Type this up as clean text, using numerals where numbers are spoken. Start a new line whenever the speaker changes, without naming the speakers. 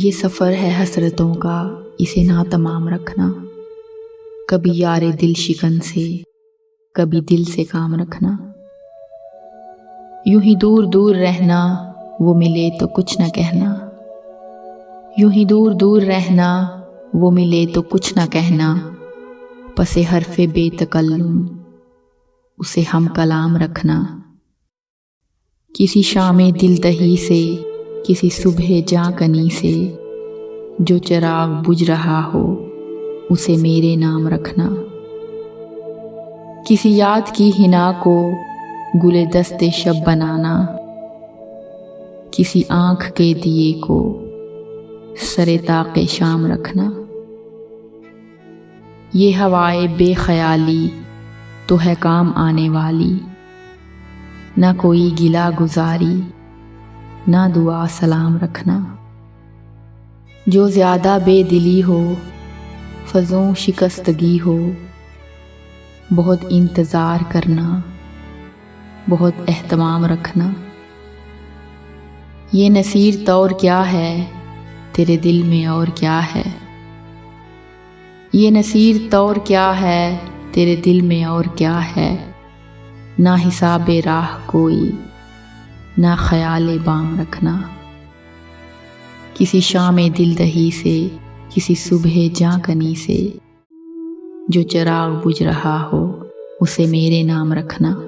یہ سفر ہے حسرتوں کا، اسے نہ تمام رکھنا، کبھی یار دل شکن سے، کبھی دل سے کام رکھنا۔ یوں ہی دور دور رہنا، وہ ملے تو کچھ نہ کہنا، یوں ہی دور دور رہنا، وہ ملے تو کچھ نہ کہنا، پس حرف بے تکلم اسے ہم کلام رکھنا۔ کسی شام دل دہی سے، کسی صبح جاں کنی سے، جو چراغ بجھ رہا ہو اسے میرے نام رکھنا۔ کسی یاد کی حنا کو گل دست شب بنانا، کسی آنکھ کے دیے کو سر طاق شام رکھنا۔ یہ ہوائے بے خیالی تو ہے کام آنے والی، نہ کوئی گلہ گزاری نہ دعا سلام رکھنا۔ جو زیادہ بے دلی ہو، فزوں شکستگی ہو، بہت انتظار کرنا، بہت اہتمام رکھنا۔ یہ نصیر طور کیا ہے، تیرے دل میں اور کیا ہے، یہ نصیر طور کیا ہے، تیرے دل میں اور کیا ہے، نہ حساب راہ کوئی، نہ خیال بام رکھنا۔ کسی شام دل دہی سے، کسی صبح جاں کنی سے، جو چراغ بجھ رہا ہو اسے میرے نام رکھنا۔